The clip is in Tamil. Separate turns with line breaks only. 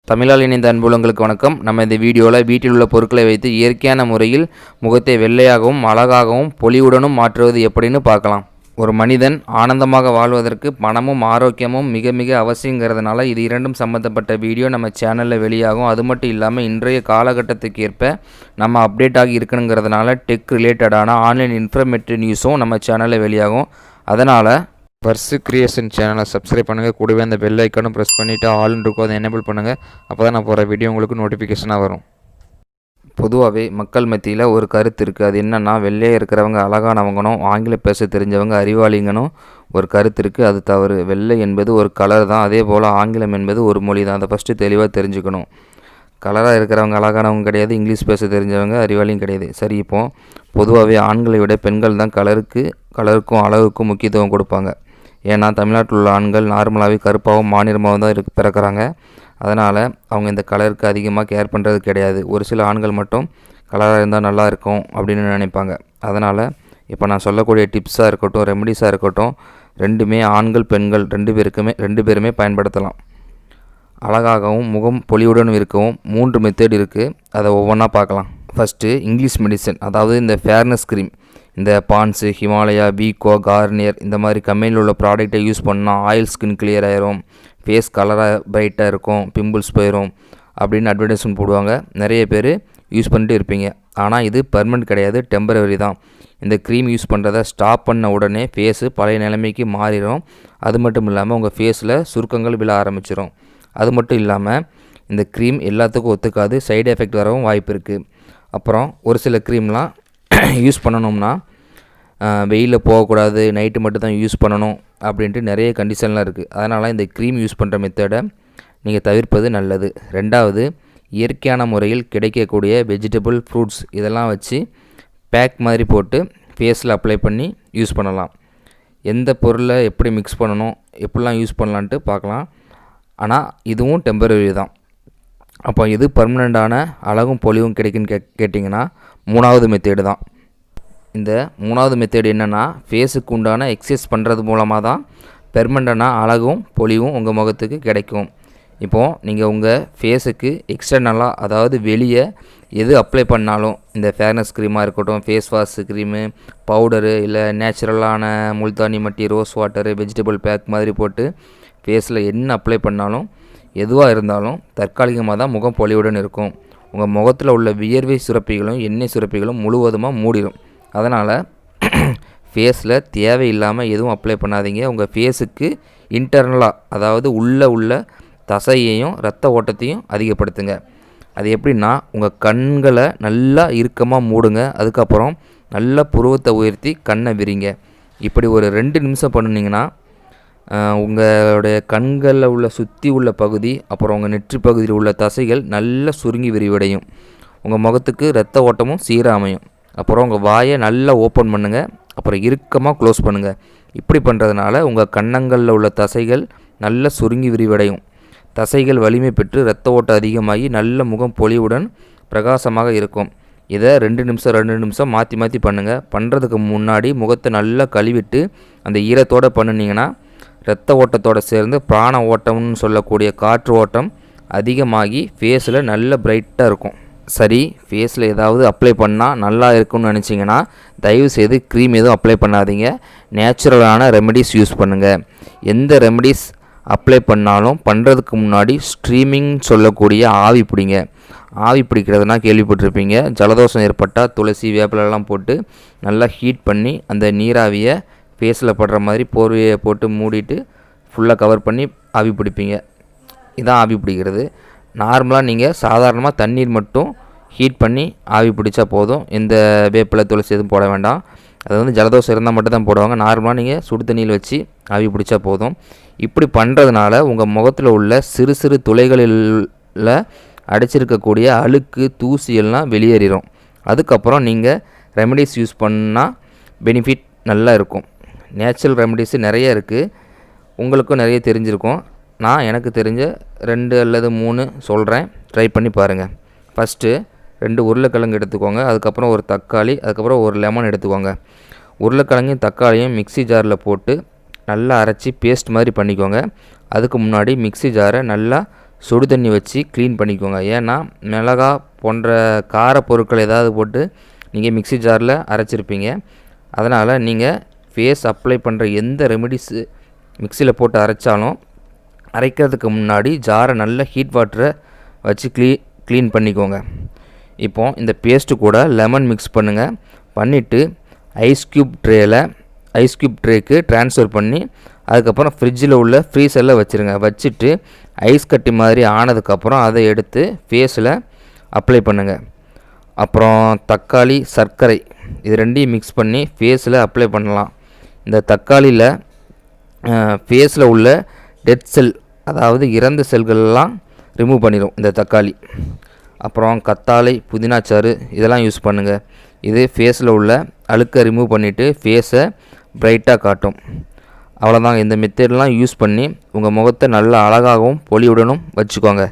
தமிழால் இணைந்த அன்புள்ளங்களுக்கு வணக்கம். நம்ம இந்த வீடியோவில் வீட்டில் உள்ள பொருட்களை வைத்து இயற்கையான முறையில் முகத்தை வெள்ளையாகவும் அழகாகவும் பொலிவுடனும் மாற்றுவது எப்படின்னு பார்க்கலாம். ஒரு மனிதன் ஆனந்தமாக வாழ்வதற்கு பணமும் ஆரோக்கியமும் மிக மிக அவசியங்கிறதுனால இது இரண்டும் சம்மந்தப்பட்ட வீடியோ நம்ம சேனலில் வெளியாகும். அது மட்டும் இல்லாமல் இன்றைய காலகட்டத்துக்கு ஏற்ப நம்ம அப்டேட் ஆகி இருக்கணுங்கிறதுனால டெக் ரிலேட்டடான ஆன்லைன் இன்ஃபர்மேட்டிவ் நியூஸும் நம்ம சேனலில் வெளியாகும். அதனால் வர்ஸ் கிரியேஷன் சேனலை சப்ஸ்கிரைப் பண்ணுங்கள். கூடவே அந்த பெல் ஐக்கானும் ப்ரெஸ் பண்ணிவிட்டு ஆல்னு இருக்கும் அதை எனேபிள் பண்ணுங்கள். அப்போ தான் நான் போகிற வீடியோ உங்களுக்கு நோட்டிஃபிகேஷனாக வரும். பொதுவாகவே மக்கள் மத்தியில் ஒரு கருத்து இருக்குது. அது என்னென்னா, வெள்ளையாக இருக்கிறவங்க அழகானவங்கனும் ஆங்கிலம் பேச தெரிஞ்சவங்க அறிவாளிங்கனும் ஒரு கருத்து இருக்குது. அது தவறு. வெள்ளை என்பது ஒரு கலர் தான். அதே போல் ஆங்கிலம் என்பது ஒரு மொழி தான். அதை ஃபஸ்ட்டு தெளிவாக தெரிஞ்சுக்கணும். கலராக இருக்கிறவங்க அழகானவங்க கிடையாது, இங்கிலீஷ் பேச தெரிஞ்சவங்க அறிவாளியும் கிடையாது. சரி, இப்போது பொதுவாகவே ஆண்களை விட பெண்கள் தான் கலருக்கும் அழகுக்கும் முக்கியத்துவம் கொடுப்பாங்க. ஏன்னா தமிழ்நாட்டில் உள்ள ஆண்கள் நார்மலாகவே கருப்பாகவும் மாநிலமாகவும் தான் பிறக்கிறாங்க. அதனால் அவங்க இந்த கலருக்கு அதிகமாக கேர் பண்ணுறது கிடையாது. ஒரு சில ஆண்கள் மட்டும் கலராக இருந்தால் நல்லா இருக்கும் அப்படின்னு நினைப்பாங்க. அதனால் இப்போ நான் சொல்லக்கூடிய டிப்ஸாக இருக்கட்டும், ரெமடிஸாக இருக்கட்டும், ரெண்டுமே ஆண்கள் பெண்கள் ரெண்டு பேருமே பயன்படுத்தலாம். அழகாகவும் முகம் பொலிவுடன் இருக்கவும் 3 மெத்தட் இருக்குது. அதை ஒவ்வொன்றா பார்க்கலாம். ஃபஸ்ட்டு இங்கிலீஷ் மெடிசன், அதாவது இந்த ஃபேர்னஸ் க்ரீம். இந்த பான்ஸு, ஹிமாலயா, வீக்கோ, கார்னியர் இந்த மாதிரி கம்பெனியில் உள்ள ப்ராடக்டை யூஸ் பண்ணால் ஆயில் ஸ்கின் கிளியர் ஆயிரும், ஃபேஸ் கலராக பிரைட்டாக இருக்கும், பிம்பிள்ஸ் போயிடும் அப்படின்னு அட்வர்டைஸ்மெண்ட் போடுவாங்க. நிறைய பேர் யூஸ் பண்ணிட்டு இருப்பீங்க. ஆனால் இது பர்மனெண்ட் கிடையாது, டெம்பரவரி தான். இந்த க்ரீம் யூஸ் பண்ணுறதை ஸ்டாப் பண்ண உடனே ஃபேஸு பழைய நிலைமைக்கு மாறிடும். அது மட்டும் இல்லாமல் உங்கள் ஃபேஸில் சுருக்கங்கள் விழ ஆரம்பிச்சிடும். அது மட்டும் இல்லாமல் இந்த க்ரீம் எல்லாத்துக்கும் ஒத்துக்காது, சைடு எஃபெக்ட் வரவும் வாய்ப்பு இருக்குது. அப்புறம் ஒரு சில க்ரீம்லாம் யூஸ் பண்ணணும்னா வெயிலில் போகக்கூடாது, நைட்டு மட்டும் தான் யூஸ் பண்ணணும் அப்படின்ட்டு நிறைய கண்டிஷன்லாம் இருக்குது. அதனால் இந்த க்ரீம் யூஸ் பண்ணுற மெத்தடை நீங்கள் தவிர்ப்பது நல்லது. ரெண்டாவது, இயற்கையான முறையில் கிடைக்கக்கூடிய வெஜிடபிள், ஃப்ரூட்ஸ் இதெல்லாம் வச்சு பேக் மாதிரி போட்டு ஃபேஸில் அப்ளை பண்ணி யூஸ் பண்ணலாம். எந்த பொருளை எப்படி மிக்ஸ் பண்ணணும், எப்படிலாம் யூஸ் பண்ணலான்ட்டு பார்க்கலாம். ஆனால் இதுவும் டெம்பரரி தான். அப்போ இது பர்மனெண்ட்டான அழகும் பொலிவும் கிடைக்குன்னு கேட்டிங்கன்னா 3வது மெத்தேடு தான். இந்த 3வது மெத்தேடு என்னென்னா, ஃபேஸுக்கு உண்டான எக்ஸசைஸ் பண்ணுறது மூலமாக தான் பெர்மனெண்ட்டான அழகும் பொலிவும் உங்கள் முகத்துக்கு கிடைக்கும். இப்போது நீங்கள் உங்கள் ஃபேஸுக்கு எக்ஸ்டர்னலாக, அதாவது வெளியே எது அப்ளை பண்ணாலும், இந்த ஃபேர்னஸ் க்ரீமாக இருக்கட்டும், ஃபேஸ் வாஷ் க்ரீமு, பவுடரு, இல்லை நேச்சுரலான முல்தானி மட்டி, ரோஸ் வாட்டரு, வெஜிடபிள் பேக் மாதிரி போட்டு ஃபேஸில் என்ன அப்ளை பண்ணாலும் எதுவாக இருந்தாலும் தற்காலிகமாக தான் முகம் பொலிவுடன் இருக்கும். உங்கள் முகத்தில் உள்ள வியர்வை சுரப்பிகளும் எண்ணெய் சுரப்பிகளும் முழுவதுமாக மூடிடும். அதனால் ஃபேஸில் தேவையில்லாமல் எதுவும் அப்ளை பண்ணாதீங்க. உங்கள் ஃபேஸுக்கு இன்டர்னலாக, அதாவது உள்ள தசையையும் ரத்த ஓட்டத்தையும் அதிகப்படுத்துங்க. அது எப்படின்னா, உங்கள் கண்களை நல்லா இறுக்கமாக மூடுங்க. அதுக்கப்புறம் நல்லா புருவத்தை உயர்த்தி கண்ணை விரிங்க. இப்படி ஒரு 2 நிமிஷம் பண்ணினீங்கன்னா உங்களுடைய கண்களில் உள்ள சுற்றி உள்ள பகுதி, அப்புறம் உங்கள் நெற்றி பகுதியில் உள்ள தசைகள் நல்லா சுருங்கி விரிவடையும். உங்கள் முகத்துக்கு ரத்த ஓட்டமும் சீராக அமையும். அப்புறம் உங்கள் வாயை நல்லா ஓப்பன் பண்ணுங்கள், அப்புறம் இறுக்கமாக க்ளோஸ் பண்ணுங்கள். இப்படி பண்ணுறதுனால உங்கள் கன்னங்களில் உள்ள தசைகள் நல்லா சுருங்கி விரிவடையும். தசைகள் வலிமை பெற்று ரத்த ஓட்டம் அதிகமாகி நல்ல முகம் பொலிவுடன் பிரகாசமாக இருக்கும். இதை 2 நிமிஷம் மாற்றி பண்ணுங்கள். பண்ணுறதுக்கு முன்னாடி முகத்தை நல்லா கழுவிட்டு அந்த ஈரத்தோடு பண்ணினீங்கன்னா இரத்த ஓட்டத்தோடு சேர்ந்து பிராண ஓட்டம்னு சொல்லக்கூடிய காற்று ஓட்டம் அதிகமாகி ஃபேஸில் நல்ல பிரைட்டாக இருக்கும். சரி, ஃபேஸில் ஏதாவது அப்ளை பண்ணால் நல்லா இருக்கும்னு நினச்சிங்கன்னா தயவுசெய்து க்ரீம் எதுவும் அப்ளை பண்ணாதீங்க. நேச்சுரலான ரெமெடிஸ் யூஸ் பண்ணுங்கள். எந்த ரெமெடிஸ் அப்ளை பண்ணாலும் பண்ணுறதுக்கு முன்னாடி ஸ்ட்ரீமிங் சொல்லக்கூடிய ஆவி பிடிங்க. ஆவி பிடிக்கிறதுனா கேள்விப்பட்டிருப்பீங்க. ஜலதோஷம் ஏற்பட்டால் துளசி, வேப்பிலெல்லாம் போட்டு நல்லா ஹீட் பண்ணி அந்த நீராவியை ஃபேஸில் படுற மாதிரி போர்வையை போட்டு மூடிட்டு ஃபுல்லாக கவர் பண்ணி ஆவி பிடிப்பீங்க. இதான் ஆவி பிடிக்கிறது. நார்மலாக நீங்கள் சாதாரணமாக தண்ணீர் மட்டும் ஹீட் பண்ணி ஆவி பிடிச்சா போதும். எந்த வேப்பிலை, துளசி எதுவும் போட வேண்டாம். அது ஜலதோஷம் இருந்தால் மட்டும் தான் போடுவாங்க. நார்மலாக நீங்கள் சுடு தண்ணியில் வச்சு ஆவி பிடிச்சா போதும். இப்படி பண்ணுறதுனால உங்கள் முகத்தில் உள்ள சிறு சிறு துளைகளில் அடைச்சிருக்கக்கூடிய அழுக்கு, தூசி எல்லாம் வெளியேறிடும். அதுக்கப்புறம் நீங்கள் ரெமடிஸ் யூஸ் பண்ணால் பெனிஃபிட் நல்லா இருக்கும். நேச்சுரல் ரெமடிஸு நிறைய இருக்குது, உங்களுக்கும் நிறைய தெரிஞ்சிருக்கும். நான் எனக்கு தெரிஞ்ச 2 அல்லது 3 சொல்கிறேன், ட்ரை பண்ணி பாருங்கள். ஃபஸ்ட்டு 2 உருளைக்கிழங்கு எடுத்துக்கோங்க. அதுக்கப்புறம் ஒரு தக்காளி, அதுக்கப்புறம் ஒரு லெமன் எடுத்துக்கோங்க. உருளைக்கிழங்கையும் தக்காளியும் மிக்ஸி ஜாரில் போட்டு நல்லா அரைச்சி பேஸ்ட் மாதிரி பண்ணிக்கோங்க. அதுக்கு முன்னாடி மிக்ஸி ஜாரை நல்லா சுடு தண்ணி வச்சு க்ளீன் பண்ணிக்கோங்க. ஏன்னா மிளகா போன்ற கார பொருட்கள் ஏதாவது போட்டு நீங்கள் மிக்ஸி ஜாரில் அரைச்சிருப்பீங்க. அதனால் நீங்கள் ஃபேஸ் அப்ளை பண்ணுற எந்த ரெமெடிஸு மிக்சியில் போட்டு அரைச்சாலும் அரைக்கிறதுக்கு முன்னாடி ஜாரை நல்ல ஹீட் வாட்டரை வச்சு க்ளீன் பண்ணிக்கோங்க. இப்போது இந்த பேஸ்ட்டு கூட லெமன் மிக்ஸ் பண்ணுங்கள். பண்ணிவிட்டு ஐஸ் க்யூப் ட்ரேக்கு ட்ரான்ஸ்ஃபர் பண்ணி அதுக்கப்புறம் ஃப்ரிட்ஜில் உள்ள ஃப்ரீசரில் வச்சுருங்க. வச்சுட்டு ஐஸ் கட்டி மாதிரி ஆனதுக்கப்புறம் அதை எடுத்து ஃபேஸில் அப்ளை பண்ணுங்கள். அப்புறம் தக்காளி, சர்க்கரை இது ரெண்டையும் மிக்ஸ் பண்ணி ஃபேஸில் அப்ளை பண்ணலாம். இந்த தக்காளியில் ஃபேஸில் உள்ள டெட் செல், அதாவது இறந்த செல்களெல்லாம் ரிமூவ் பண்ணிடும் இந்த தக்காளி. அப்புறம் கத்தாழை, புதினாச்சாறு இதெல்லாம் யூஸ் பண்ணுங்கள். இது ஃபேஸில் உள்ள அழுக்கை ரிமூவ் பண்ணிவிட்டு ஃபேஸை பிரைட்டாக காட்டும். அவ்வளோதாங்க. இந்த மெத்தட்லாம் யூஸ் பண்ணி உங்கள் முகத்தை நல்லா அழகாகவும் பொலிவுடனும் வச்சுக்கோங்க.